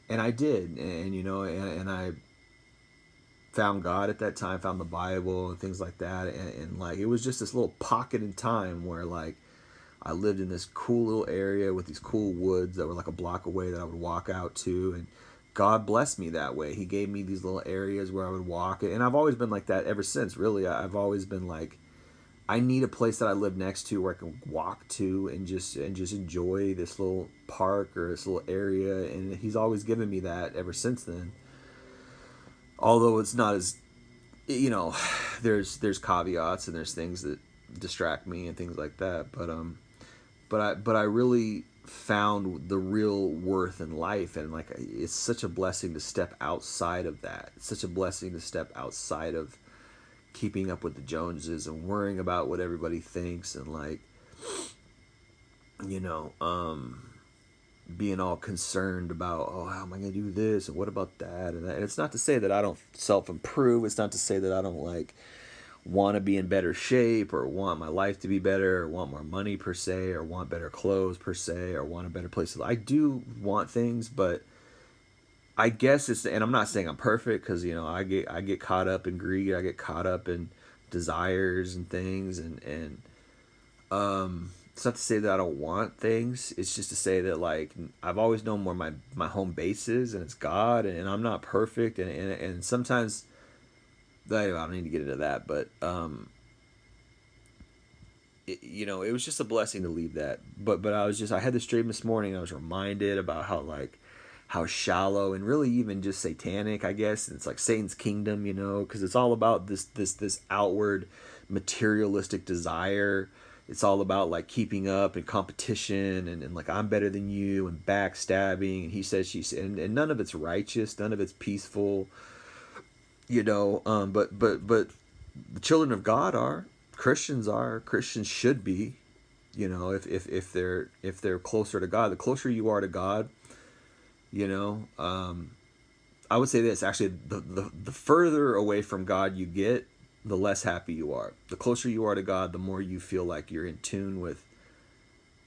and I did, and I found God at that time, found the Bible and things like that, and like it was just this little pocket in time where like I lived in this cool little area with these cool woods that were like a block away that I would walk out to, and God blessed me that way. He gave me these little areas where I would walk, and I've always been like that ever since. Really, I've always been like, I need a place that I live next to where I can walk to and just enjoy this little park or this little area, and He's always given me that ever since then. Although it's not as, there's caveats and there's things that distract me and things like that, but I really found the real worth in life, and like it's such a blessing to step outside of that. It's such a blessing to step outside of keeping up with the Joneses and worrying about what everybody thinks, and like, being all concerned about, oh, how am I going to do this, and what about that, and that. And it's not to say that I don't self-improve. It's not to say that I don't like want to be in better shape, or want my life to be better, or want more money per se, or want better clothes per se, or want a better place to live. I do want things, but I guess and I'm not saying I'm perfect, because I get caught up in greed, I get caught up in desires and things, and it's not to say that I don't want things. It's just to say that like I've always known where my home base is, and it's God, and I'm not perfect, and sometimes I don't need to get into that, but it was just a blessing to leave that. But I had this dream this morning. And I was reminded about how shallow and really even just satanic, I guess. It's like Satan's kingdom, because it's all about this outward materialistic desire. It's all about like keeping up and competition, and like I'm better than you, and backstabbing, and he says, she said, and none of it's righteous, none of it's peaceful, but the children of God Christians should be, if they're closer to God. The closer you are to God, I would say this, actually, the further away from God you get, the less happy you are. The closer you are to God, the more you feel like you're in tune with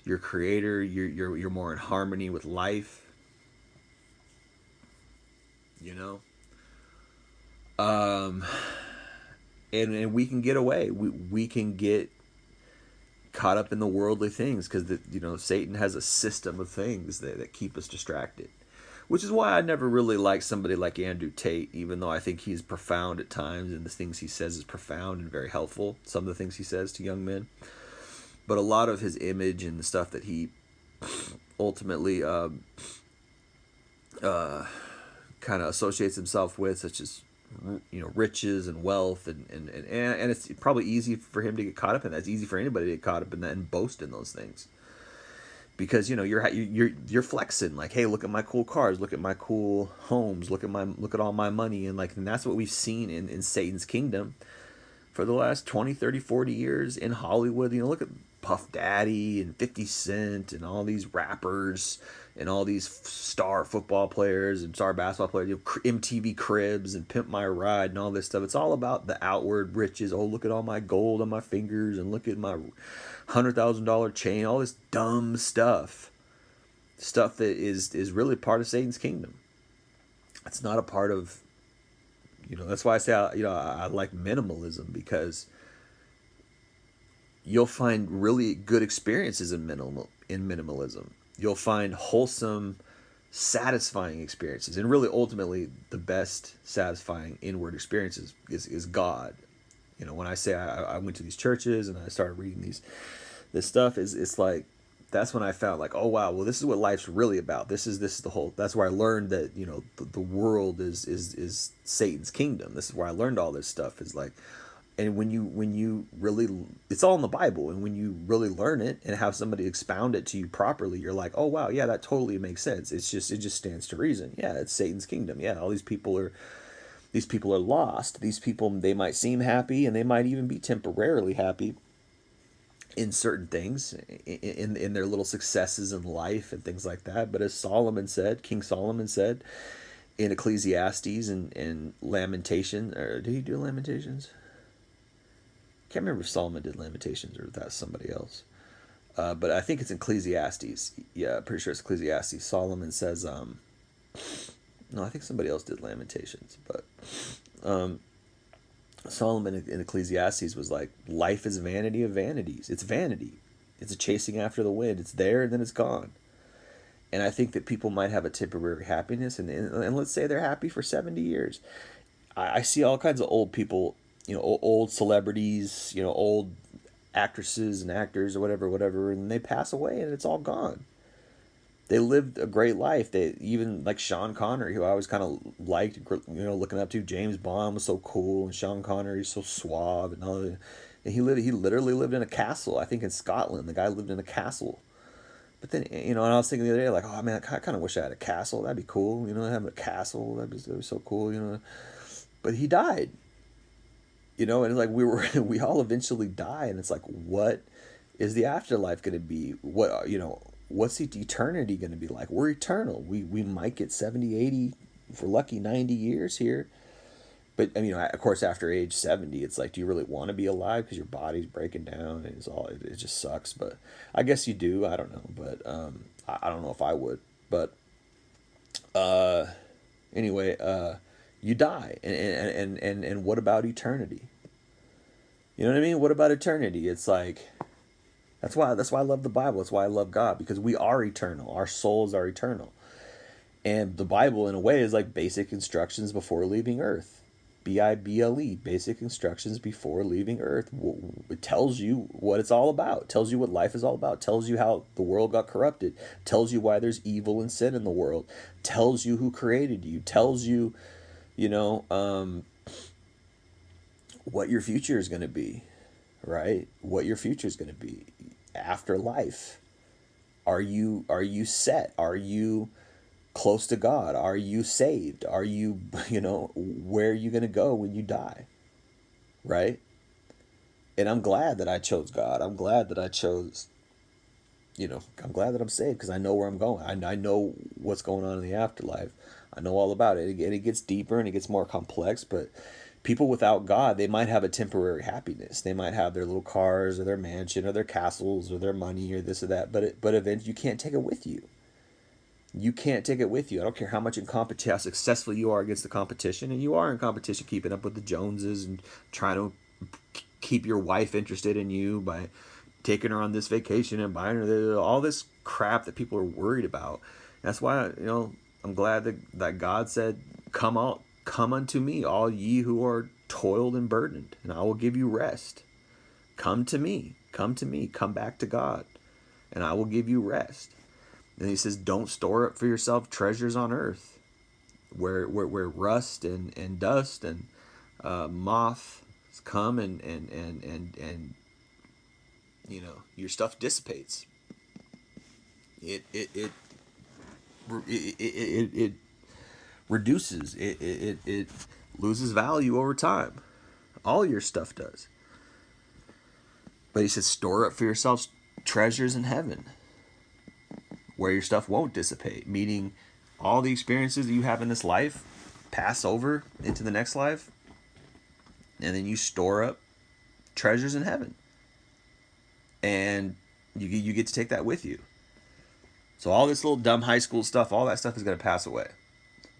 your Creator. You're more in harmony with life. You know, and we can get away. We can get caught up in the worldly things because Satan has a system of things that keep us distracted. Which is why I never really liked somebody like Andrew Tate, even though I think he's profound at times and the things he says is profound and very helpful. Some of the things he says to young men. But a lot of his image and the stuff that he ultimately kind of associates himself with, such as riches and wealth, and it's probably easy for him to get caught up in that. It's easy for anybody to get caught up in that and boast in those things. Because you're flexing, like, hey, look at my cool cars, look at my cool homes, look at all my money, and that's what we've seen in Satan's kingdom for the last 20, 30, 40 years in Hollywood. Look at Puff Daddy and 50 Cent and all these rappers and all these star football players and star basketball players, MTV Cribs and Pimp My Ride and all this stuff. It's all about the outward riches. Oh, look at all my gold on my fingers and look at my $100,000 chain, all this dumb stuff that is really part of Satan's kingdom. It's not a part of, that's why I say, I like minimalism, because you'll find really good experiences in minimalism. You'll find wholesome, satisfying experiences, and really ultimately the best satisfying inward experiences is God. When I say I went to these churches and I started reading this stuff, it's like, that's when I found, like, oh wow, well, this is what life's really about. This is the whole. That's where I learned that the world is Satan's kingdom. This is where I learned all this stuff. Is like, and when you really, it's all in the Bible, and when you really learn it and have somebody expound it to you properly, you're like, oh wow, yeah, that totally makes sense. It just stands to reason. Yeah, it's Satan's kingdom. Yeah, all these people are lost. These people, they might seem happy, and they might even be temporarily happy in certain things, in their little successes in life and things like that. But as King Solomon said in Ecclesiastes and Lamentation, or did he do Lamentations? Can't remember if Solomon did Lamentations or if that's somebody else. But I think it's in Ecclesiastes. Yeah, I'm pretty sure it's Ecclesiastes. Solomon says, no, I think somebody else did Lamentations, but Solomon in Ecclesiastes was like, life is vanity of vanities. It's vanity. It's a chasing after the wind. It's there and then it's gone. And I think that people might have a temporary happiness, and let's say they're happy for 70 years. I see all kinds of old people, old celebrities, old actresses and actors or whatever, and they pass away and it's all gone. They lived a great life. They even, like Sean Connery, who I always kind of liked, looking up to. James Bond was so cool, and Sean Connery's so suave and all that. And he literally lived in a castle. I think in Scotland, the guy lived in a castle. But then, and I was thinking the other day, like, oh man, I kind of wish I had a castle. That'd be cool, having a castle. That'd be so cool, But he died. And it's like we all eventually die, and it's like, what is the afterlife going to be? What's the eternity going to be like? We're eternal. We might get 70, 80, if we're lucky, 90 years here. But, of course, after age 70, it's like, do you really want to be alive? Because your body's breaking down, and it just sucks. But I guess you do. I don't know. But I don't know if I would. But anyway, you die. And what about eternity? You know what I mean? What about eternity? It's like, that's why I love the Bible. That's why I love God, because we are eternal. Our souls are eternal. And the Bible, in a way, is like basic instructions before leaving Earth. Bible, basic instructions before leaving Earth. It tells you what it's all about. It tells you what life is all about. It tells you how the world got corrupted. It tells you why there's evil and sin in the world. It tells you who created you. It tells you, what your future is going to be, right? What your future is going to be after life. Are you set? Are you close to God? Are you saved? Are you, where are you going to go when you die? Right? And I'm glad that I chose God. I'm glad that I chose I'm glad that I'm saved because I know where I'm going. I know what's going on in the afterlife. I know all about it. And it gets deeper and it gets more complex, but people without God, they might have a temporary happiness. They might have their little cars or their mansion or their castles or their money or this or that, but eventually you can't take it with you. You can't take it with you. I don't care how much in competition, how successful you are against the competition, and you are in competition, keeping up with the Joneses and trying to keep your wife interested in you by taking her on this vacation and buying her all this crap that people are worried about. That's why I'm glad that God said, "Come out, come unto me, all ye who are toiled and burdened, and I will give you rest." Come to me, come to me, come back to God, and I will give you rest. And he says, don't store up for yourself treasures on earth where rust and dust and moth come and your stuff dissipates. It reduces. It loses value over time. All your stuff does. But he says, store up for yourselves treasures in heaven, where your stuff won't dissipate, meaning all the experiences that you have in this life pass over into the next life, and then you store up treasures in heaven, and you get to take that with you. So all this little dumb high school stuff, all that stuff is going to pass away.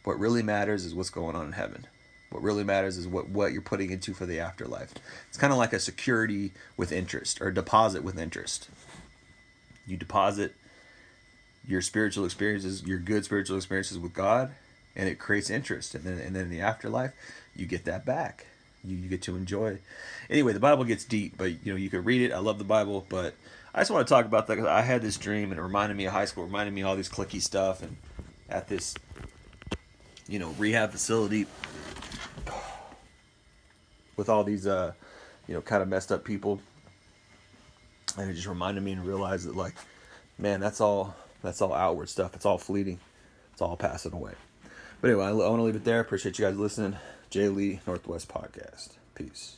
What really matters is what's going on in heaven. What really matters is what you're putting into for the afterlife. It's kind of like a security with interest, or a deposit with interest. You deposit your spiritual experiences, your good spiritual experiences with God, and it creates interest. And then in the afterlife, you get that back. You get to enjoy. Anyway, the Bible gets deep, but you can read it. I love the Bible, but I just want to talk about that because I had this dream and it reminded me of high school, reminded me of all this cliquey stuff, and at this rehab facility with all these kind of messed up people, and it just reminded me and realized that, like, man, that's all outward stuff. It's all fleeting. It's all passing away. But anyway, I want to leave it there. Appreciate you guys listening. Jay Lee, Northwest Podcast. Peace.